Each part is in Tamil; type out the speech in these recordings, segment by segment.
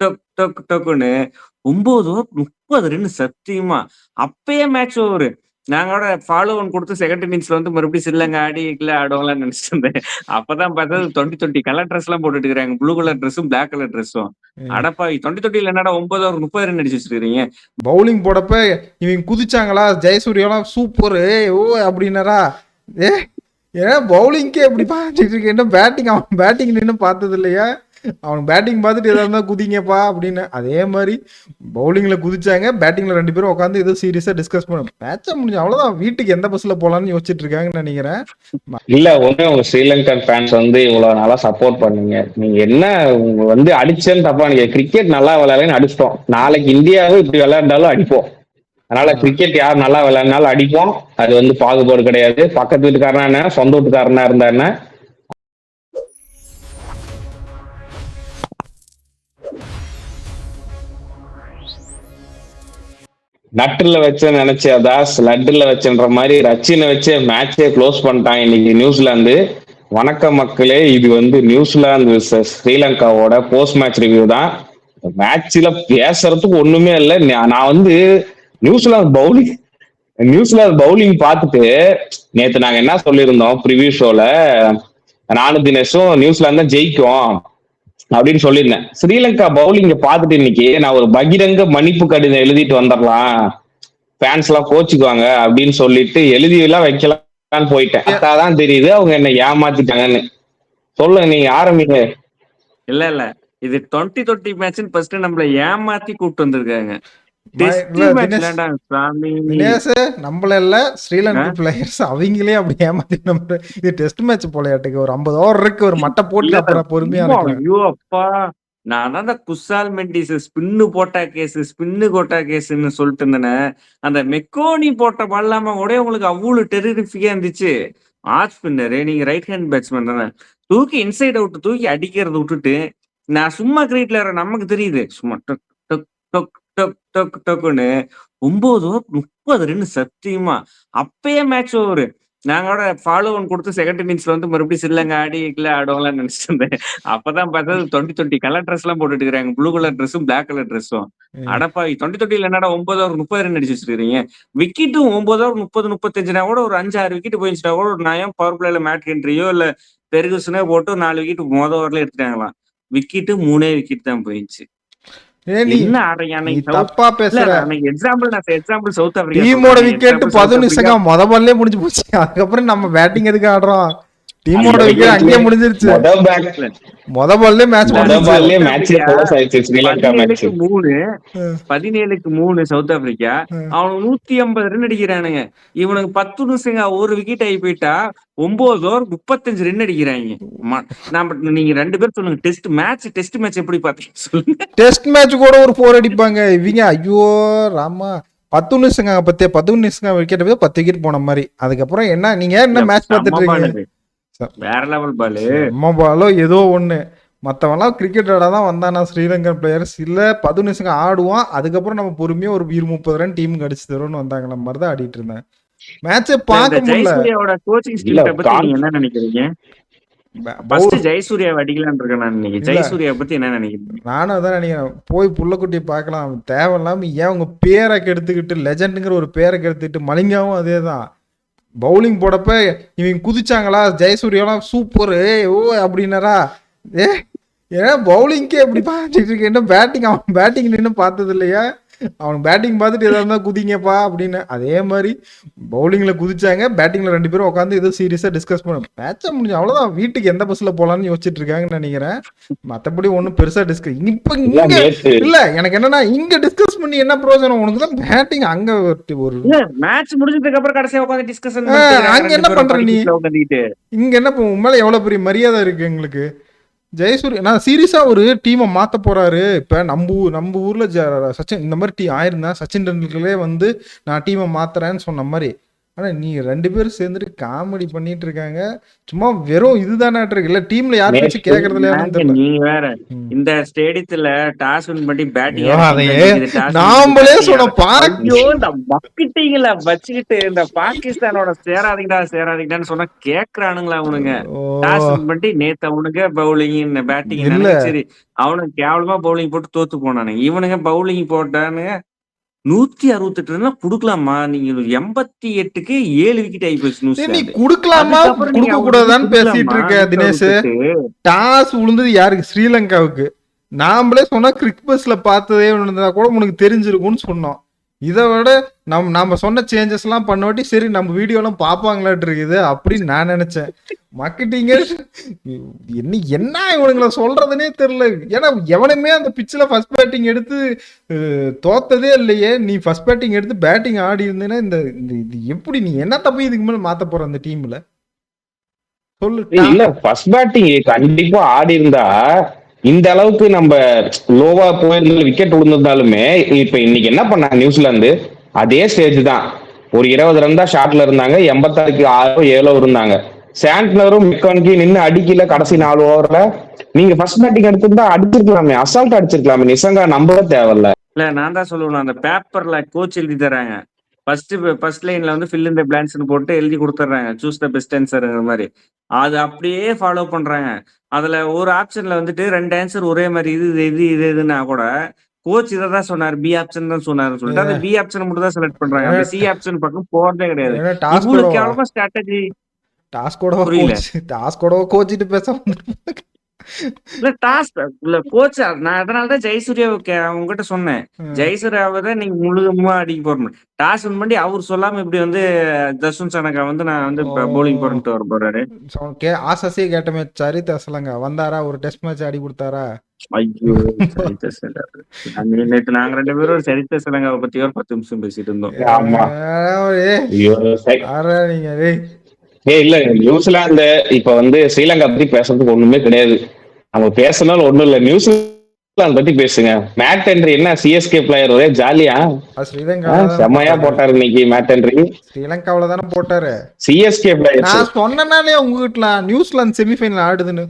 டொக் டொக் டொக்குன்னு 9 ஓவர் 30 ரன் சத்தியமா. அப்பயே மேட்ச் ஓவரு. நாங்களோட ஃபாலோ ஒன் குடுத்து செகண்ட் இன்னிங்ஸ்ல வந்து மறுபடியும் ஸ்ரீலங்கா ஆடி கீழ ஆடுவாங்களான்னு நெனச்சுட்டு இருந்தேன். அப்பதான் பார்த்தா 20 கலர் ட்ரெஸ்லாம் போட்டுட்டு இருக்காங்க. ப்ளூ கலர் ட்ரெஸ்ஸும், பிளாக் கலர் ட்ரெஸ்ஸும். அடப்பாவி 20 என்னடா 9 ஓவர் 30 ரன் அடிச்சு வச்சிருக்கீங்க. பவுலிங் போடப்ப இவங்க குதிச்சாங்களா, ஜெயசூர்யாலாம் சூப்பரு ஓ அப்படின்னாரா, ஏ ஏன்னா பவுலிங்க்கே எப்படி பார்த்துட்டு இருக்கு, என்ன பேட்டிங் அவன் பேட்டிங் நின்று பார்த்தது இல்லையா, அவன் பேட்டிங் பார்த்துட்டு எதா இருந்தால் குதிங்கப்பா அப்படின்னு. அதே மாதிரி பவுலிங்கில் குதிச்சாங்க, பேட்டிங்கில் 2 பேரும் உட்காந்து ஏதோ சீரியஸாக டிஸ்கஸ் பண்ண மேட்சா முடிஞ்சு அவ்வளோதான். வீட்டுக்கு எந்த பஸ்ஸில் போகலான்னு யோசிச்சுட்டு இருக்காங்கன்னு நினைக்கிறேன். இல்ல ஒண்ணு உங்க ஸ்ரீலங்கன் ஃபேன்ஸ் வந்து இவ்வளவு நாளா சப்போர்ட் பண்ணீங்க. நீங்க என்ன உங்க வந்து அடிச்சேன்னு தப்பா நீங்க கிரிக்கெட் நல்லா விளையாடலன்னு அடிச்சிட்டோம். நாளைக்கு இந்தியாவும் இப்படி விளையாண்டாலும் அடிப்போம். அதனால கிரிக்கெட் யார் நல்லா விளையாடினாலும் அடிப்போம். அது வந்து பாகுபாடு கிடையாது. பக்கத்து வீட்டுக்காரனா என்ன, சொந்த வீட்டுக்காரனா இருந்தா என்ன. நட்டுல வச்ச நினைச்சா தாஸ் லட்டுல வச்சன்ற மாதிரி ரச்சினை வச்சு மேட்சே க்ளோஸ் பண்ணிட்டான் இன்னைக்கு நியூசிலாந்து. வணக்கம் மக்களே, இது வந்து நியூசிலாந்து ஸ்ரீலங்காவோட போஸ்ட் மேட்ச் ரிவ்யூ தான். மேட்ச்ல பேசுறதுக்கு ஒண்ணுமே இல்லை. நான் வந்து நியூசிலாந்து பவுலிங் பார்த்துட்டு நேத்து நாங்க என்ன சொல்லியிருந்தோம் ப்ரிவியூ ஷோல, நானும் தினேஷும் நியூசிலாந்து தான் ஜெயிக்கும் அப்படின்னு சொல்லியிருந்தேன். ஸ்ரீலங்கா பவுலிங்க பார்த்துட்டு இன்னைக்கு நான் ஒரு பகிரங்க மன்னிப்பு கடிதம் எழுதிட்டு வந்துடலாம், ஃபேன்ஸ் எல்லாம் கோச்சுக்குவாங்க அப்படின்னு சொல்லிட்டு எழுதி எல்லாம் வைக்கலாம்னு போயிட்டேன். அதான் தெரியுது அவங்க என்ன ஏமாத்திட்டாங்கன்னு. சொல்லுங்க, நீங்க ஆரம்பிங்க. இல்ல இது 20 மேட்ச்னு ஃபர்ஸ்ட் நம்மள ஏமாத்தி கூப்பிட்டு வந்திருக்காங்க. நம்மள இல்ல ஸ்ரீலங்கா பிளேயர்ஸ் அவங்களே அப்படி ஏமாத்தி நம்ம இது டெஸ்ட் மேட்ச் போலயாட்டுக்கு ஒரு 50 ஓவர் இருக்கு, ஒரு மட்டை போட்டு அப்புறம் பொறுமையா இருக்கு. ஐயோ அப்பா, நான் தான் குசால் மெண்டிஸ் ஸ்பின்னு போட்டா கேஸ்ன்னு சொல்லிட்டு இருந்தேன். அந்த மெக்கோனி போட்ட பால்லாம கூட உங்களுக்கு அவ்வளவு டெரிஃபிக்கா இருந்துச்சு. ஆஃப் ஸ்பின்னரு, நீங்க ரைட் ஹேண்ட் பேட்ஸ்மேன் தானே, தூக்கி இன்சைட் அவுட் தூக்கி அடிக்கிறத விட்டுட்டு நான் சும்மா கிரிக்கெட்ல நமக்கு தெரியுது சும்மா டொக் டொக் டொக் டொக் டொக் டொக்குன்னு 9 ஓவர் 30 ரன் சத்தியமா. அப்பயே மேட்ச் ஓவரு. நாங்களோட ஃபாலோ ஒன் குடுத்து செகண்ட் இன்னிங்ஸ்ல வந்து மறுபடியும் ஸ்ரீலங்கா ஆடி கீழ ஆடுவாங்களான்னு நினைச்சிட்டு இருந்தேன். அப்பதான் பார்த்தா 20 கலர் ட்ரெஸ்லாம் போட்டுட்டு இருக்காங்க. ப்ளூ கலர் ட்ரெஸ்ஸும், பிளாக் கலர் ட்ரெஸ்ஸும். அடப்பாவி 20 என்னடா 9 ஓவர் 30 ரன் அடிச்சு வச்சிருக்கீங்க. விக்கெட்டும் 9 ஓவர் 30 35 கூட ஒரு 5-6 விக்கெட் போயிருச்சுட்டா கூட ஒரு நயம் பவர் பிளேல மேட் ஹென்ரியோ இல்ல பெர்குசனோ போட்டு 4 விக்கெட் மொத ஓவர்ல எடுத்துட்டாங்களாம். விக்கெட்டு 3 விக்கெட் தான் போயிடுச்சு. தப்பா பேசுற. எக்ஸாம்பிள் சவுத் ஆப்பிரிக்கா டீமோட விக்கெட் 11 நிமிஷம் முத பால்லே முடிஞ்சு போச்சு. அதுக்கப்புறம் நம்ம பேட்டிங் எதுக்கு ஆடுறோம்? டீமோட விக்கெட் அங்கேயே முடிஞ்சிருச்சு. முத பால்லே மேட்ச் 17-3 சவுத் ஆப்பிரிக்கா. அவனுக்கு 150 ரன் அடிக்கிறானுங்க. இவனுக்கு 10 நிமிஷம் ஒரு விக்கெட் ஆகி போயிட்டா 9 ஓவர் 35 ரன் அடிக்கிறாங்க. நீங்க 2 பேர் சொல்லுங்க, டெஸ்ட் மேட்ச் எப்படி பாத்தீங்க சொல்லுங்க. டெஸ்ட் மேட்ச் கூட ஒரு 4 அடிப்பாங்க இவங்க. ஐயோ ராமா, 10 நிமிஷங்க 10 நிமிஷம் விக்கெட் 10 விக்கெட் போன மாதிரி. அதுக்கப்புறம் என்ன நீங்க என்ன மேட்ச் பார்த்துட்டு இருக்கீங்க? வேற லெவல் பாலு, பாலோ ஏதோ ஒண்ணு. மற்றவெல்லாம் கிரிக்கெட் ஆட தான் வந்தானா ஸ்ரீலங்கன் பிளேயர்ஸ் இல்லை 10 நிமிஷம் ஆடுவான். அதுக்கப்புறம் நம்ம பொறுமையாக ஒரு 20-30 ரன் டீமுக்கு அடிச்சு தரும்னு வந்தாங்க. நம்ம மாதிரி தான் ஆடிட்டு இருந்தேன். மேட்சை பார்க்க முடியல. என்ன நினைக்கிறீங்க? ஜெயசூர்யா அடிக்கலான்னு இருக்கேன் நான். இன்னைக்கு ஜெயசூர்யா பத்தி என்ன நினைக்கிறீங்க? நானும் அதான் நினைக்கிறேன். போய் புள்ளக்குட்டியை பார்க்கலாம். தேவையில்லாம ஏன் உங்க பேரை கெடுத்துக்கிட்டு, லெஜண்டுங்கிற ஒரு பேரை கெடுத்துக்கிட்டு, மலிங்காவும் அதே தான். பவுலிங் போடப்ப இவங்க குதிச்சாங்களா, ஜெயசூர்யாலாம் சூப்பரு ஓ அப்படின்னாரா, ஏன்னா பவுலிங்க்கே எப்படி பார்த்துட்டு இருக்கு, என்ன பேட்டிங் அவன் பேட்டிங் நின்று பார்த்தது இல்லையா, அவனுக்கு பேட்டிங் பார்த்துட்டு எதா இருந்தால் குதிங்கப்பா அப்படின்னு. அதே மாதிரி பவுலிங்கில் குதிச்சாங்க, பேட்டிங்கில் 2 பேரும் உட்காந்து ஏதோ சீரியஸாக டிஸ்கஸ் பண்ண மேட்சா முடிஞ்சு அவ்வளோதான். வீட்டுக்கு எந்த பஸ்ஸில் போகலான்னு யோசிச்சுட்டு இருக்காங்கன்னு நினைக்கிறேன். மற்றபடி ஒன்றும் பெருசாக டிஸ்கஸ் இப்போ இங்கே இல்லை. எனக்கு என்னன்னா இங்கே டிஸ்கஸ் பண்ணி என்ன பிரயோஜனம்? உனக்கு தான் பேட்டிங் அங்கே ஒரு மேட்ச் முடிஞ்சதுக்கு அப்புறம் கடைசியாக உட்காந்து டிஸ்கஸ் அங்கே என்ன பண்ணுற நீ? இங்கே என்ன உன் மேலே எவ்வளோ பெரிய மரியாதை இருக்கு எங்களுக்கு. ஜெயசூர்யா நான் சீரியஸாக ஒரு டீமை மாற்ற போகிறாரு. இப்போ நம்ம ஊரில் சச்சின் இந்த மாதிரி ஆயிருந்தா சச்சின் டெண்டுல்கரே வந்து நான் டீமை மாற்றுறேன்னு சொன்ன மாதிரி ஆனா நீ 2 பேரும் சேர்ந்துட்டு காமெடி பண்ணிட்டு இருக்காங்க. சும்மா வெறும் இதுதானாட்டு இருக்கு. இல்ல டீம்ல யார் பேச்சு நேத்து கேட்கறது இல்லையான்னு ஏங்க தெரியல. நீங்க வேற ம். இந்த ஸ்டேடியத்துல டாஸ் வின் பண்ணி பேட்டிங் ஐயோ யாரு டீம் அதையே தான் ஜெயிக்குது, டாஸ் வின் பண்ணி நாமளே பேட்டிங் சொன்ன யாரு? ஐயோ இந்த மக்கிட்டீங்கள வச்சுக்கிட்டு இந்த பாகிஸ்தானோட சேராதீங்கடான்னு சொன்னா கேக்குறானுங்களா அவனுங்க? ஓ டாஸ் வின் பண்ணி நேத்து அவனுங்க பவுலிங் பேட்டிங் இல்ல சரி அவனுக்கு கேவலமா பவுலிங் போட்டு தோத்து போனானுங்க. இவனுங்க பவுலிங் போட்டானுங்க 168 ரன் குடுக்கலாமா? நீங்க 88க்கு 7 விக்கெட் ஆகி போச்சு நீ நியூசிலாந்து. குடுக்கலாமா அதுக்கப்புறம் நீங்க குடுக்க அவனுக்கு கூடாதான்னு பேசிட்டு குடுக்கலாமா இருக்க தினேஷ். 168? டாஸ் விழுந்தது யாருக்கு? ஸ்ரீலங்காவுக்கு. நாமளே சொன்னா கிரிக் பஸ்ல பார்த்ததே இருந்தா கூட உனக்கு தெரிஞ்சிருக்கும்னு சொன்னோம். இதை விட நாம சொன்ன சேஞ்சஸ் எல்லாம் பண்ணவாட்டி சரி நம்ம வீடியோ எல்லாம் பாப்பாங்களாட்டு இருக்குது அப்படின்னு நான் நினைச்சேன். மார்க்கெட்டிங்க என்ன இவனுங்களை சொல்றதுனே தெரியல. ஏன்னா எவனுமே அந்த பிச்சில் ஃபர்ஸ்ட் பேட்டிங் எடுத்து தோத்ததே இல்லையே. நீ ஃபர்ஸ்ட் பேட்டிங் எடுத்து பேட்டிங் ஆடி இருந்தேன்னா இது எப்படி நீ என்ன தப்பு இதுக்கு மேல மாத்த போற அந்த டீம்ல சொல்லு. இல்ல ஃபர்ஸ்ட் பேட்டிங் கண்டிப்பா ஆடி இருந்தா இந்த அளவுக்கு நம்ம லோவா போயிருந்தாலும் விக்கெட் விழுந்திருந்தாலுமே இப்ப இன்னைக்கு என்ன பண்ணாங்க நியூசிலாந்து? அதே ஸ்டேஜ் தான். ஒரு 20 ரன் தான் ஷாட்ல இருந்தாங்க. 86க்கு 6 7 இருந்தாங்க. சாண்ட்னரும் மெக்கானிக்கு நின்று அடிக்கல கடைசி 4 ஓவர்ல. நீங்க ஃபர்ஸ்ட் பேட்டிங் எடுத்திருந்தா அடிச்சிருக்கலாமே, அசால்ட் அடிச்சிருக்கலாமே. நிசங்கா நம்பவே தேவையில்ல. இல்ல நான் தான் சொல்லுவேன், அந்த பேப்பர்ல கோச் எழுதி தராங்க. ஃபர்ஸ்ட் லைன்ல வந்து ஃபில் இன் த பிளான்க்ஸ்னு போட்டு எழுதி கொடுத்துட்றாங்க, சூஸ் த பெஸ்ட் ஆன்சர்ங்கிற மாதிரி. அது அப்படியே ஃபாலோ பண்றாங்க. அதுல ஒரு ஆப்ஷன்ல வந்துட்டு 2 ஆன்சர் ஒரே மாதிரி இதுன்னா கூட கோச் இதை தான் சொன்னார், பி ஆப்ஷன் தான் சொன்னாருன்னு சொல்லிட்டு அந்த பி ஆப்ஷன் மட்டும் தான் செலக்ட் பண்றாங்க. அந்த சி ஆப்ஷன் பக்கம் போறதே கிடையாது. இவங்களுக்கு எவ்வளவு ஸ்ட்ராட்டஜி புரியல. டாஸ் கூடவா கோச்சிட்டு பேச இல்ல டாஸ்க் இல்ல கோச். நான் அதனாலதான் ஜெயசூர்யாவை உங்ககிட்ட சொன்னேன். ஜெயசூர்யாவை தான் நீங்க முழுகமா அடிக்க போறணும். டாஸ் வின் பண்ணி அவர் சொல்லாம இப்படி வந்து தர்ஷன் சனகா வந்து நான் வந்து பவுலிங் போறேன்ட்டு வர போறாரு. ஆசாசியே கேட்டமே சரிதா சொல்லுங்க வந்தாரா, ஒரு டெஸ்ட் மேட்ச் ஆடி கொடுத்தாரா? ஐயோ நேற்று நாங்க 2 பேரும் சரித்த சலங்காவை பத்தி ஒரு 10 நிமிஷம் பேசிட்டு இருந்தோம். இல்ல நியூசிலாந்து இப்ப வந்து ஸ்ரீலங்கா பத்தி பேசுறதுக்கு ஒண்ணுமே கிடையாது. நம்ம பேசினாலும் ஒண்ணும் இல்ல. நியூசிலாந்து பத்தி பேசுங்க. மேட் ஹென்ரி என்ன சிஎஸ்கே பிளேயர், ஒரே ஜாலியா செம்மையா போட்டாரு இன்னைக்கு மேட் ஹென்ரி. ஸ்ரீலங்காவில தானே போட்டாரு. சிஎஸ்கே பிளேயர் நான் சொன்னனாலே உங்ககிட்ட நியூசிலாந்து செமிஃபைனல் ஆடுதுன்னு.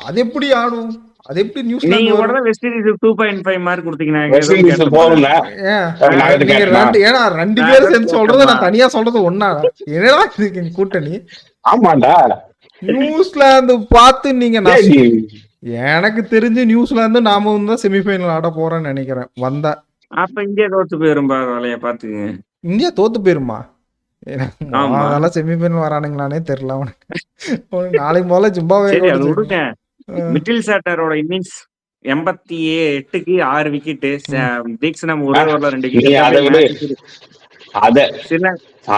அது எப்படி ஆடும்? அது எப்படி நியூசிலாந்து? நீங்க கூட வெஸ்ட் இண்டீஸ் 2.5 மார்க் கொடுத்தீங்கன்னா ஏன்னா 2 பேரும் சேர்ந்து சொல்றது நான் தனியா சொல்றது ஒன்னா என்னடா இதுக்கு கூட்டணி? ஆமாண்டா நியூசிலாந்து பார்த்து நீங்க எனக்கு தெரிஞ்சு நியூசிலாந்து நாம தான் செமிஃபைனல் ஆட போறேன்னு நினைக்கிறேன். வந்தா அப்ப இந்தியா தோத்து போயிரும் வேலைய பாத்துங்க. இந்தியா தோத்து போயிருமா? அதெல்லாம் செமிஃபைனல் வரானுங்களானே தெரியல அவனுக்கு. நாளைக்கு முதல்ல ஜிம்பாவே விடுங்க. மிடில் சாட்டரோட இன்னிங்ஸ் 88க்கு 6 விக்கெட். தீக்ஷணம் ஒரே ஓவர்ல 2 விக்கெட்.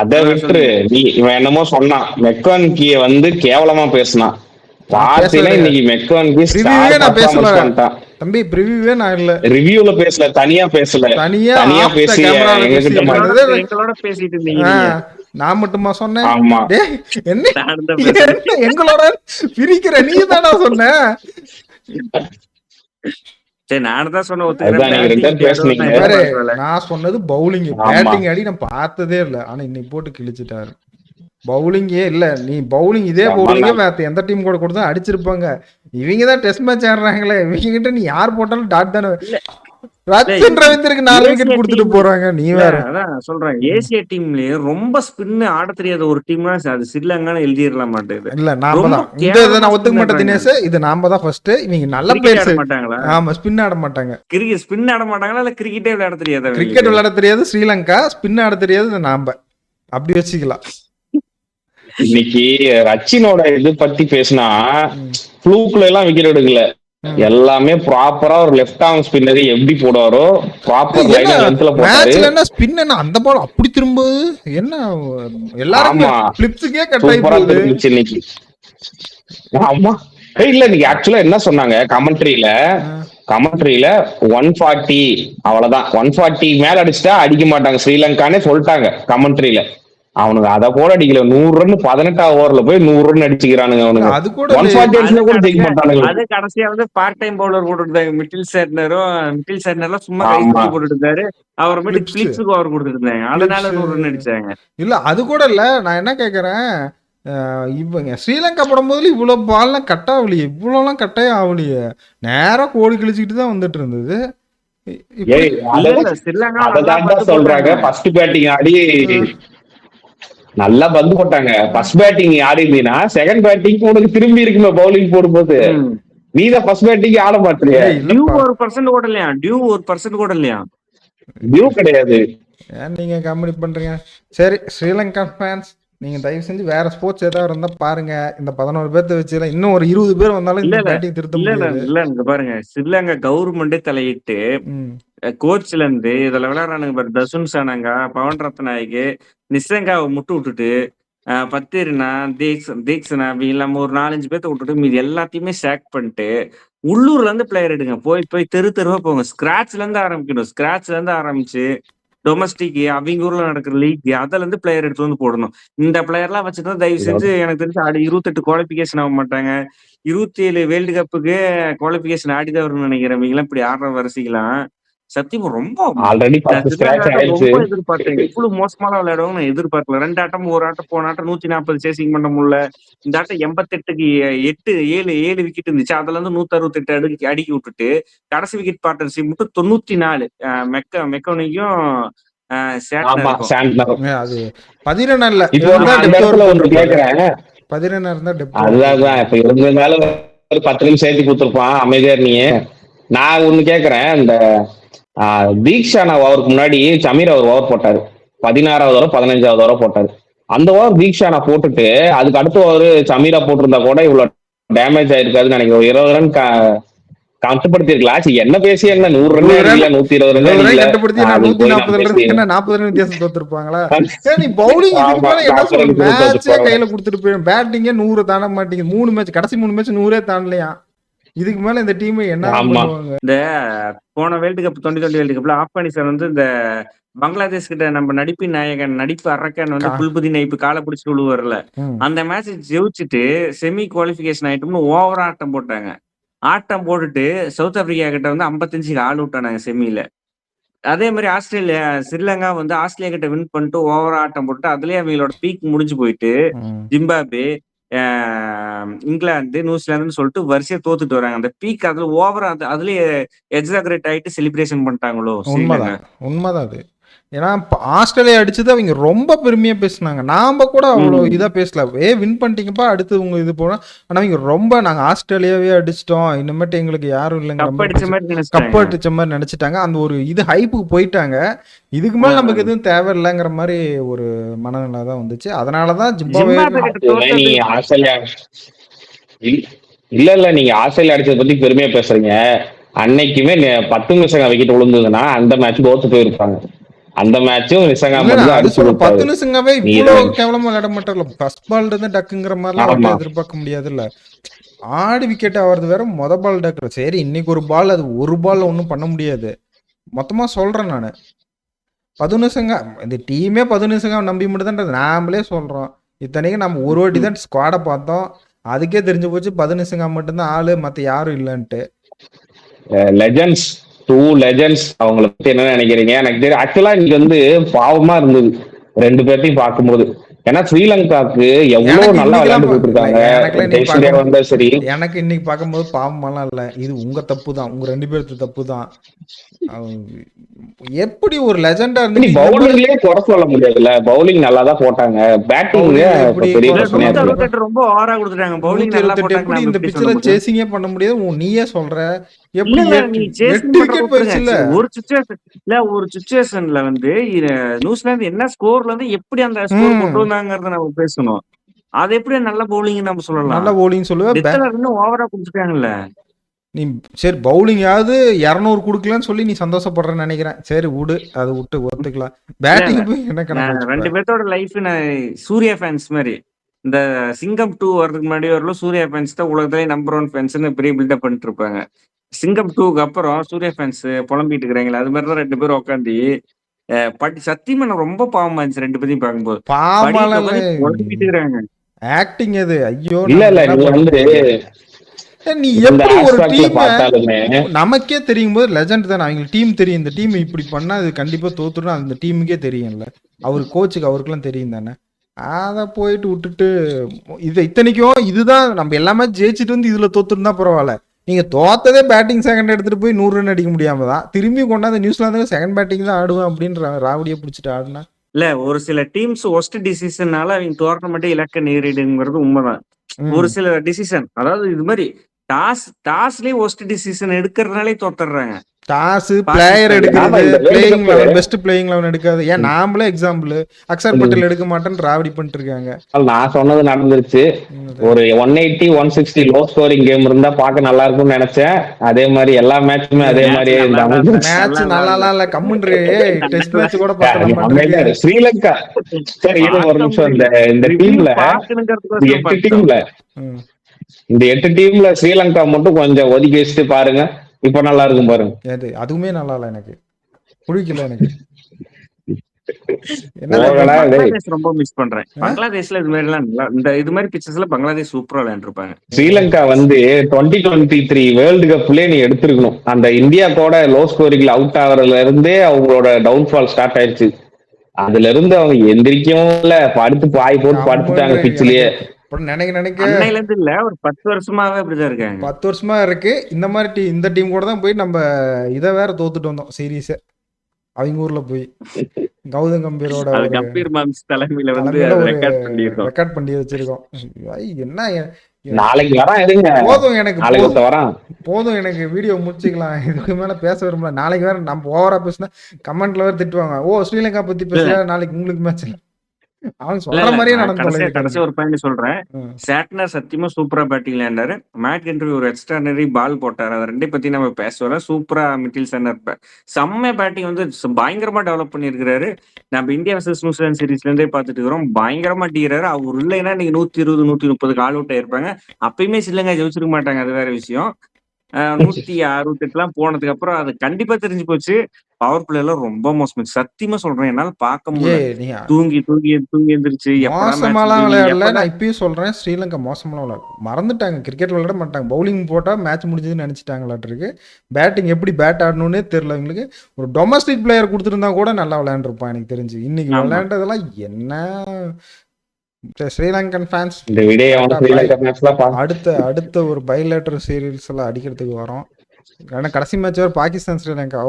அத விட்டுரு. நீ இவன் என்னமோ சொன்னான், மெக்கானிக்கிய வந்து கேவலமா பேசினான். இன்னைக்கு மெக்கானிக்கி தம்பி ப்ரிவியூவே நான் இல்ல, ரிவ்யூல பேசல, தனியா பேசி எங்களோட பேசிட்டு இருந்தீங்க. நான் மட்டுமா சொன்னேன்? எங்களோட பிரிக்கிற நீ தானா சொன்ன? நான் சொன்னது பவுலிங். பேட்டிங் ஆடி நான் பார்த்ததே இல்ல. ஆனா இன்னைக்கு போட்டு கிழிச்சிட்டாரு. பவுலிங்கே இல்ல, நீ பவுலிங் இதே பவுலிங்கே வேற எந்த டீம் கூட கொடுத்தா அடிச்சிருப்பாங்க. இவங்க தான் டெஸ்ட் மேட்ச் ஆடுறாங்களே, இவங்க கிட்ட நீ யார் போட்டாலும் டாட் தானே. ரச்சின் ரவீந்திரக்கு 4 விக்கெட் கொடுத்துட்டு போறாங்க. நீ வேற சொல்றேன். ஏசியா டீம்லயே ரொம்ப ஸ்பின் ஆட தெரியாத ஒரு டீம் அது ஸ்ரீலங்கான்னு எழுதிடல மாட்டேங்குது. இல்ல நாம தான் இந்த இதை நான் ஒத்துக்க மாட்டேன் தினேஷ். இது நாம தான் ஃபர்ஸ்ட். இவங்க நல்ல பிளேயர்ஸ் மாட்டாங்களா? ஆமா, ஸ்பின் ஆட மாட்டாங்க. ஸ்பின் ஆட மாட்டாங்களா? இல்ல கிரிக்கெட்டே விளையாட தெரியாது. கிரிக்கெட் விளையாட தெரியாது ஸ்ரீலங்கா, ஸ்பின் ஆட தெரியாது நாம. அப்படி வச்சுக்கலாம். இன்னைக்கு ரச்சினோட இது பத்தி பேசினா ஃப்ளூக்ல எல்லாம் விக்கெட் எடுக்கல. எல்லாமே ப்ராப்பரா ஒரு லெஃப்ட் ஆர்ம் ஸ்பின்னர் எப்படி போடுவாரோ ப்ராப்பர் லைன் லென்த்ல போட்டாரு. என்ன ஸ்பின் என்ன அந்த பால் அப்படி திரும்ப என்ன எல்லாரும் ஃபிளிப்ஸ்க்கே கட் ஆகி போகுது இன்னைக்கு. ஆமா இல்ல நீங்க ஆக்சுவலா என்ன சொன்னாங்க கமெண்ட்ரியில 140 அவ்வளவுதான். 140 மேல அடிச்சுட்டா அடிக்க மாட்டாங்க ஸ்ரீலங்கானே சொல்லிட்டாங்க கமெண்ட்ரியில. அவனுக்கு அதை கூட அடிக்கல. 100 ரன் 18 ஓவர்ல போய் 100 ரன் அடிச்சுக்கிறானுங்க இல்ல அவனுங்க. அது கூட 140 கூட ஜெயிக்க மாட்டானுங்க. அது கடைசியா வந்து பார்ட் டைம் பவுலர் போட்டு இருந்தாங்க. மிட்டில் சேட்னரும் சும்மா கை ஆமா, தூக்கி போட்டுட்டு இருந்தாரு. அப்புறமேட்டு கிளிப்ஸ் பிளிப்ஸுக்கு ஓவர் கொடுத்துட்டு இருந்தாங்க. அதனால கிளிப்ஸ் 100 ரன் அடிச்சாங்க. இல்ல அது கூட இல்ல. நான் என்ன கேக்குறேன், இவங்க ஸ்ரீலங்கா படும்போது இவ்வளவு பால்லாம் கட் ஆகலையே, இவ்வளோலாம் கட்டே ஆகலையே, நேரா கோடி கிழிச்சிக்கிட்டு தான் வந்துட்டு இருந்தது. இப்படி ஏய் இல்ல இல்ல ஸ்ரீலங்கா நல்லா அததான்டா பந்து சொல்றாங்க. போட்டாங்க. ஃபர்ஸ்ட் பேட்டிங் ஆடி நல்லா பந்து போட்டாங்க. ஃபர்ஸ்ட் பேட்டிங் ஆடி இருந்தீங்கன்னா செகண்ட் பேட்டிங் உனக்கு திரும்பி இருக்குமே பவுலிங் போடும்போது. ம். நீ தான் ஃபர்ஸ்ட் பேட்டிங் ஆட மாட்டிய. ஏய் டியூ இல்லப்பா, 1% கூட இல்லையா? டியூ 1% கூட இல்லையா? வியூ கிடையாது. ஏன் நீங்க காமெடி பண்றீங்க? சரி ஸ்ரீலங்கா ஃபேன்ஸ், நீங்க தயவு செஞ்சு வேற ஸ்போர்ட்ஸ் ஏதாவது இருந்தா பாருங்க. இந்த 11 பேர்த்த வச்சு இன்னும் ஒரு 20 பேர் வந்தாலும் இல்ல இந்த இல்ல பேட்டிங் திருத்த இல்ல இல்ல முடியாது. இல்ல இங்க பாருங்க, ஸ்ரீலங்கா கவர்மெண்டே தலையிட்டு ம். கோச்ல இருந்து இதுல விளையாடுறானுங்க பாரு, தசுன் சானங்கா, பவன் ரத்நாயக்கு, நிசங்காவை முட்டு விட்டுட்டு பத்தேரினா தீக்ஷனா அப்படி இல்லாம ஒரு 4-5 பேர்த்த விட்டுட்டு மீதி எல்லாத்தையுமே சேக் பண்ணிட்டு உள்ளூர்ல இருந்து பிளேயர் எடுங்க. போய் போய் தெரு தெருவா போங்க. ஸ்கிராச்ல இருந்து ஆரம்பிக்கணும். ஸ்கிராச்ல இருந்து ஆரம்பிச்சு டொமஸ்டிக் அவங்க ஊர்ல நடக்கிற லீக் அதுல இருந்து பிளேயர் எடுத்து வந்து போடணும். இந்த பிளேயர்லாம் வச்சுட்டு தயவு செஞ்சு எனக்கு தெரிஞ்சு 28 குவாலிபிகேஷன் ஆக மாட்டாங்க. 27 வேர்ல்டு கப்புக்கு குவாலிபிகேஷன் ஆடிதான் வரும்னு நினைக்கிறேன். இவங்கெல்லாம் இப்படி ஆடுற வரிசைக்கெல்லாம் சத்தியமா ரொம்ப ஆல்ரெடி நான் 10 ஸ்கிராச் ஸ்ரீலங்காட்ட ஆயிடுச்சு. ரொம்ப எதிர்பார்த்தேன். இவ்வளவு மோசமான விளையாடுவாங்க நான் எதிர்பார்க்கல. 2 ஆட்டம் ஒரு ஆட்டம் போன ஆட்டம் 140 சேசிங் பண்ண முடியல. இந்த ஆட்டம் 88க்கு 7 விக்கெட் இருந்துச்சு. அதுல இருந்து 168 அடுக்கி விட்டுட்டு கடைசி விக்கெட் பார்ட்னர்ஷிப் மட்டும் 94 மெக்கோனிக்கும் ஆமா சேட்னருக்கும். சாண்ட்னரும். அது 14 இப்போ இருந்தா நான் அந்த டெப்த் ஓவர் இடத்துல ஒன்று போட்டிருப்பாரு. கேக்குறேன். 14 இருந்தா டெப்த் ஓவர் அதுதான் போட்டிருப்பாரு. இப்ப இருந்ததுனால ஒரு 10 நிமிஷம் சேர்த்து கொடுத்துருப்பான் அமைதியா நீ. நான் ஒண்ணு கேக்குறேன். இந்த தீக்ஷானா ஓவருக்கு முன்னாடி சமீர் அவர் ஓவர் போட்டாரு. 16வது ஓவர் 15வது ஓவர் போட்டாரு. அந்த ஓவர் தீக்ஷானா போட்டுட்டு அதுக்கு அடுத்த ஓவர் சமீரா போட்டிருந்தா கூட இவ்வளவு டேமேஜ் ஆயிருக்காதுன்னு நினைக்கிறேன். 20 ரன் கட்டுப்படுத்தி இருக்கலாம். என்ன பேசி என்ன 100 ரன் 100 அடிக்கல, 120 ரன் அடிக்கல. கட்டுப்படுத்தி நான் அதுக்கு போய் 140 நம்ம பேசி என்ன 40 ரன் வித்தியாசம் தோத்துருப்பாங்களா? நீ பவுலிங் இதுக்கு ஆமா மேல என்ன 40 சொல்ற? ரன் மேட்சே தோத்துருப்பாங்க. கையில கொடுத்துட்டு போயிடும். பேட்டிங்கே 100 தாண்ட மாட்டேங்குது. 3 மேட்ச் கடைசி 3 மேட்ச் 100 தாண்டலையா? இதுக்கு மேல இந்த டீம் என்ன ஆமா பண்ணுவாங்க? இந்த போன வேர்ல்டு கப் 2020 வேர்ல்டு கப்ல ஆப்கானிஸ்தான் வந்து இந்த பங்களாதேஷ் கிட்ட நம்ம நடிப்பின் நாயகன் நடிப்பு அரக்கன் வந்து புல்புதி நைப்பு காலை பிடிச்சிட்டு விழுவார்ல, ம். அந்த மேட்ச் ஜெயிச்சுட்டு செமி குவாலிஃபிகேஷன் ஆயிட்டோம்னு ஓவரா ஆட்டம் போட்டாங்க. ஆட்டம் போட்டுட்டு சவுத் ஆப்பிரிக்கா கிட்ட வந்து 55க்கு ஆல் அவுட் ஆனாங்க செமியில. அதே மாதிரி ஸ்ரீலங்கா வந்து ஆஸ்திரேலியா கிட்ட வின் பண்ணிட்டு ஓவரா ஆட்டம் போட்டு அதுலயே அவங்களோட பீக் முடிஞ்சு போயிட்டு ம். ஜிம்பாப்வே, இங்கிலாந்து, நியூசிலாந்துன்னு சொல்லிட்டு வரிசையா தோத்துட்டு வராங்க. அந்த பீக் அதுல ஓவரா அதுலயே எக்ஸாகரேட் ஆயிட்டு செலிப்ரேஷன் பண்ணிட்டாங்களோ ஸ்ரீலங்கா. உண்மைதான் அது. ஏன்னா ஆஸ்திரேலியா அடிச்சது அவங்க ரொம்ப பெருமையா பேசினாங்க. நாம கூட அவ்வளோ இதா பேசல. வின் பண்ணிட்டீங்கப்பா அடுத்து உங்க இது போனா. ஆனா அவங்க ரொம்ப நாங்க ஆஸ்திரேலியாவே அடிச்சிட்டோம், இனிமேட்டு எங்களுக்கு யாரும் இல்லைங்கிற கப் மாதிரி அடிச்ச மாதிரி கப் நினைச்சிட்டாங்க. அடிச்ச மாதிரி நினைச்சிட்டாங்க. அந்த ஒரு இது ஹைப்புக்கு போயிட்டாங்க. இதுக்கு மேல நமக்கு எதுவும் தேவையில்லைங்கிற மாதிரி ஒரு மனநிலை தான் வந்துச்சு. அதனாலதான் ஜிம்பாப்வே ஜிம்பாப்வே கிட்ட நீ தோத்தது ஆஸ்திரேலியா இல்ல நீங்க ஆஸ்திரேலியா அடிச்சதை பத்தி பெருமையா பேசுறீங்க. அன்னைக்குமே 10 நிமிஷம் விக்கெட் விழுந்ததுன்னா அந்த மேட்ச் தோத்து போயிருப்பாங்க. அந்த மேட்சும் நிசங்கா இல்ல மட்டும் தான் அது அடிச்சு சொல்ல 10 கொடுத்தாரு. நிமிஷங்கவே நீ இவ்வளவு கேவலமா விளையாட மாட்டார்ல. ஃபர்ஸ்ட் பால் இருந்து டக்குங்கிற மாதிரிலாம் ஆமா அவர்கிட்ட எதிர்பார்க்க முடியாதுல்ல. ஆடி விக்கெட் ஆகிறது வேற, முத பால் டக்கு. சரி இன்னைக்கு ஒரு பால், அது ஒரு பால் ஒன்றும் பண்ண முடியாது. மொத்தமா சொல்றேன் நான். 10 நிமிஷங்க இந்த டீமே 10 நிமிஷங்க நம்பி மட்டும் நாமளே சொல்றோம். இத்தனைக்கும் நம்ம ஒரு வாட்டி தான் ஸ்குவாடை பார்த்தோம். அதுக்கே தெரிஞ்சு போச்சு 10 நிமிஷங்க மட்டும்தான் ஆளு, மத்த யாரும் இல்லைன்ட்டு. லெஜண்ட்ஸ் 2 லெஜண்ட்ஸ் அவங்கள பத்தி என்ன நினைக்கிறீங்க? எனக்கு தெரியும் ஆக்சுவலா இன்னைக்கு வந்து பாவமா இருந்தது 2 பேர்த்தையும் பார்க்கும்போது. ஏன்னா ஸ்ரீலங்காக்கு எவ்வளவு எனக்கு நல்லா இன்னைக்கெல்லாம் விளையாண்டு இருக்காங்க. எனக்குலாம் இன்னைக்கு ஜெயசூர்யா வந்தா சரி. எனக்கு இன்னைக்கு பார்க்கும்போது பாவமெல்லாம் இல்லை. இது உங்க தப்பு தான், உங்க 2 பேர்த்து தப்பு தான். எப்படி ஒரு லெஜெண்டா நீ இருந்து பவுலிங்லயே குறை சொல்ல முடியாதுல்ல. பவுலிங் நல்லா தான் போட்டாங்க. பேட்டிங் எப்படி பெரிய குறை சொல்ல பிரச்சனையா இருக்கு. முடியும்? 168 ரொம்ப ஓவரா கொடுத்துட்டாங்க. பவுலிங் நல்லா 128 போட்டாங்க. எப்படி நம்ம இந்த எப்படி பிச்சில் சொல்ல முடியும்? சேசிங்கே பண்ண முடியாது? நீயே சொல்ற. இல்ல எப்படி இல்ல நீ 8 சேசிங் பண்றத விக்கெட் விட்டுருங்க. போயிடுச்சு இல்ல? ஒரு சுச்சுவேஷன்ல வந்து நியூசிலாந்து என்ன ஸ்கோர்ல இருந்து எப்படி அந்த ஸ்கோர் கொண்டு வந்தாங்கறத நம்ம பேசணும். அது எப்படி நல்ல பவுலிங் நம்ம சொல்லலாம்? நல்ல பவுலிங் சொல்லுவேன். டெத்ல இன்னும் ஓவரா கொடுத்துட்டாங்கல்ல. நீ சரி பவுலிங்காவது 200 கொடுக்கலன்னு சொல்லி நீ சந்தோஷப்படுறேன்னு நினைக்கிறேன். சரி விடு, அதை விட்டு ஒத்துக்கலாம். பேட்டிங் போய் என்ன கணக்கு 2 பேர்த்தோட லைஃப் சூர்யா ஃபேன்ஸ் மாதிரி. இந்த சிங்கம் 2 வர்றதுக்கு முன்னாடி வரலும் சூர்யா ஃபேன்ஸ் தான் உலகத்திலேயே நம்பர் 1 ஃபேன்ஸ்னு பெரிய பில்டப் பண்ணிட்டு இருப்பாங்க. சிங்கம் 2க்கு அப்புறம் சூர்யா ஃபேன்ஸ் புலம்பிட்டு இருக்கிறாங்களே, அது மாதிரி தான் 2 பேரும் உட்காந்து சத்தியமா நான் ரொம்ப பாவமா இருந்துச்சு 2 பேரையும் பார்க்கும்போது. படியில பாமாலாம் உட்காந்து புலம்பிட்டு இருக்காங்க. ஆக்டிங் அது. ஐயோ இல்ல நம்ம இல்ல என்ன நீ பண்ண வந்து போறோம்? நீ இந்த எப்படி ஒரு ஆஸ்பெக்ட்ல டீம் பார்த்தாலுமே நமக்கே தெரியும் போது லெஜண்ட் தானே, அவங்களுக்கு டீம் தெரியும், இந்த டீம் இப்படி பண்ணா அது கண்டிப்பா தோத்துரும் அந்த டீமுக்கே தெரியும்ல, அவர் கோச்சுக்கு அவருக்குலாம் தெரியும் தானே. அதை போயிட்டு விட்டுட்டு இது இத்தனைக்கும் இதுதான் நம்ம எல்லாமே ஜெயிச்சுட்டு வந்து இதுல தோத்துருந்தா பரவாயில்ல. நீங்க தோத்ததே பேட்டிங் செகண்ட் எடுத்துட்டு போய் 100 ரன் அடிக்க முடியாம தான் திரும்பி கொண்டாந்து நியூசிலாந்து செகண்ட் பேட்டிங் தான் ஆடுவேன் அப்படின்னு ராவடியை பிடிச்சிட்டு ஆடுனா. இல்ல ஒரு சில டீம்ஸ் ஒஸ்ட் டிசிஷனால அவங்க டோர்னமெண்ட்டே இலக்க நேரிடுங்கிறது உண்மைதான். ஒரு சில டிசிஷன், அதாவது இது மாதிரி டாஸ்லயே ஒஸ்ட் டிசிஷன் எடுக்கிறதுனாலே தோத்துறாங்க. டாஸ் பிளேயர் எடுக்கிறது, playing eleven, best playing eleven எடுக்காது. ஏன் நாமளே எக்ஸாம்பிள் அக்ஷர் பட்டேல் எடுக்க மாட்டேன்னு ராவடி பண்ணிட்டு இருக்காங்க. நான் சொன்னது நடந்துருச்சு. ஒரு 180 160 லோ ஸ்கோரிங் கேம் இருந்தா பார்க்க நல்லா இருக்கும்னு நினைச்சேன். அதே மாதிரி எல்லா மேட்சுமே அதே மாதிரியே மேட்ச் நல்லா இல்ல கம்முன்றே. டெஸ்ட் மேட்ச் கூட பார்த்தோம் ஸ்ரீலங்கா. சரி ஒரு நிமிஷம், இந்த டீம்ல இந்த 8 டீம்ல ஸ்ரீலங்கா மட்டும் கொஞ்சம் ஒதுக்கி வச்சுட்டு பாருங்க, இப்ப நல்லா இருக்கும் பாருங்க. அதுவுமே நல்லா இல்ல, எனக்கு பிடிக்கல. எனக்கு பங்களாதேஷ் ரொம்ப மிஸ் பண்றேன். பங்களாதேஷ்ல இது மாதிரி எல்லாம் இது மாதிரி பிச்சர்ஸ்ல பங்களாதேஷ் சூப்பரா விளையாண்டுருப்பாங்க. ஸ்ரீலங்கா வந்து 2023 வேர்ல்டு கப்லயே நீ எடுத்திருக்கணும். அந்த இந்தியா கூட லோ ஸ்கோரிங்ல அவுட் ஆகுறதுல இருந்தே அவங்களோட டவுன்ஃபால் ஸ்டார்ட் ஆயிடுச்சு. அதுல இருந்து அவங்க எந்திரிக்கவும் இல்ல, படுத்து பாய் போட்டு படுத்துட்டாங்க பிச்சிலேயே. அன்னையில இருந்து இல்ல, ஒரு 10 வருஷமாவே அப்படிதான் இருக்காங்க. 10 வருஷமா இருக்கு. இந்த மாதிரி இந்த டீம் கூட தான் போய் நம்ம இதை வேற தோத்துட்டு வந்தோம் சீரீஸ. அவங்க ஊர்ல போய் கௌதம் கம்பீரோட கம்பீர் மாம்ஸ் தலைமையில வந்து ரெக்கார்ட் பண்ணி வச்சிருக்கோம். என்ன நாளைக்கு வரேன், எடுங்க. போதும் எனக்கு, போதும் எனக்கு, வீடியோ முடிச்சுக்கலாம். இதுக்கு மேல பேச விரும்பல. நாளைக்கு வேற நம்ம ஓவரா பேசினா கமெண்ட்ல வேற திட்டுவாங்க. ஓ ஸ்ரீலங்கா பத்தி பேசல, நாளைக்கு உங்களுக்கு மேட்ச் இல்லை. அவங்க சொல்ற மாதிரியே நடந்து. கடைசி ஒரு பாயிண்ட் சொல்றேன். சாட்னர் சத்தியமா சூப்பரா பேட்டிங் விளையாண்டாரு. மேக் இன்டர்வியூ ஒரு எக்ஸ்ட்ரானரி பால் போட்டாரு. அதை ரெண்டே பத்தி நம்ம பேசுவோம். சூப்பரா மிடில் சென்டர் செம்ம பேட்டிங் வந்து பயங்கரமா டெவலப் பண்ணிருக்காரு. நம்ம இந்தியா வர்சஸ் நியூசிலாந்து சீரீஸ்ல இருந்தே பாத்துட்டு இருக்கிறோம். பயங்கரமா டீறாரு. அவர் இல்லைன்னா நீங்க 120 130 ஆல் அவுட் ஆயிருப்பாங்க. அப்பயுமே ஸ்ரீலங்கா ஜெயிச்சிருக்க மாட்டாங்க, அது வேற விஷயம். 168 எல்லாம் போனதுக்கு அப்புறம் அது கண்டிப்பா தெரிஞ்சு போச்சு. பவர் பிளே எல்லாம் ரொம்ப மோசம். சத்தியமா சொல்றேன், என்னால பார்க்க முடியல. தூங்கி எந்திரிச்சு மோசமாலாம் விளையாடல. நான் இப்பயும் சொல்றேன், ஸ்ரீலங்கா மோசமாலாம் விளையாட மறந்துட்டாங்க. கிரிக்கெட் விளையாட மாட்டாங்க. பவுலிங் போட்டா மேட்ச் முடிஞ்சதுன்னு நினைச்சிட்டாங்களாட்டிருக்கு. பேட்டிங் எப்படி பேட் ஆடணும்னே தெரியல அவங்களுக்கு. ஒரு டொமஸ்டிக் பிளேயர் கொடுத்துருந்தா கூட நல்லா விளையாண்டுருப்பான் எனக்கு தெரிஞ்சு. இன்னைக்கு விளையாண்டதெல்லாம் என்ன ஸ்ரீலங்கன் ஃபேன்ஸ். அடுத்த ஒரு பைலேட்டர் சீரீஸ் எல்லாம் அடிக்கிறதுக்கு வரோம். ஆனா கடைசி மேட்ச் வர பாகிஸ்தான் ஸ்ரீலங்கா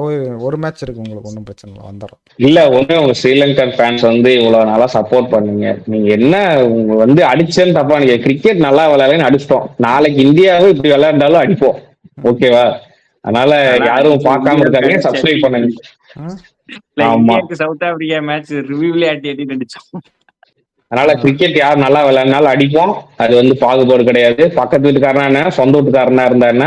ஒரு மேட்ச் இருக்கு, உங்களுக்கு ஒன்றும் பிரச்சனை இல்லை, வந்துடும். இல்ல ஒண்ணு உங்க ஸ்ரீலங்கன் ஃபேன்ஸ் வந்து இவ்வளவு நாளா சப்போர்ட் பண்ணீங்க. நீங்க என்ன உங்க வந்து அடிச்சேன்னு தப்பா, நீங்க கிரிக்கெட் நல்லா விளையாடலன்னு அடிச்சிட்டோம். நாளைக்கு இந்தியாவும் இப்படி விளையாண்டாலும் அடிப்போம், ஓகேவா? அதனால யாரும் பார்க்காம இருக்காங்க, சப்ஸ்கிரைப் பண்ணுங்க. சவுத் ஆப்பிரிக்கா மேட்ச் ரிவ்யூல ஆட்டி அடிச்சோம். அதனால கிரிக்கெட் யார் நல்லா விளையாடினாலும் அடிப்போம். அது வந்து பாகுபாடு கிடையாது. பக்கத்து வீட்டுக்காரனா என்ன, சொந்த வீட்டுக்காரனா இருந்தா என்ன,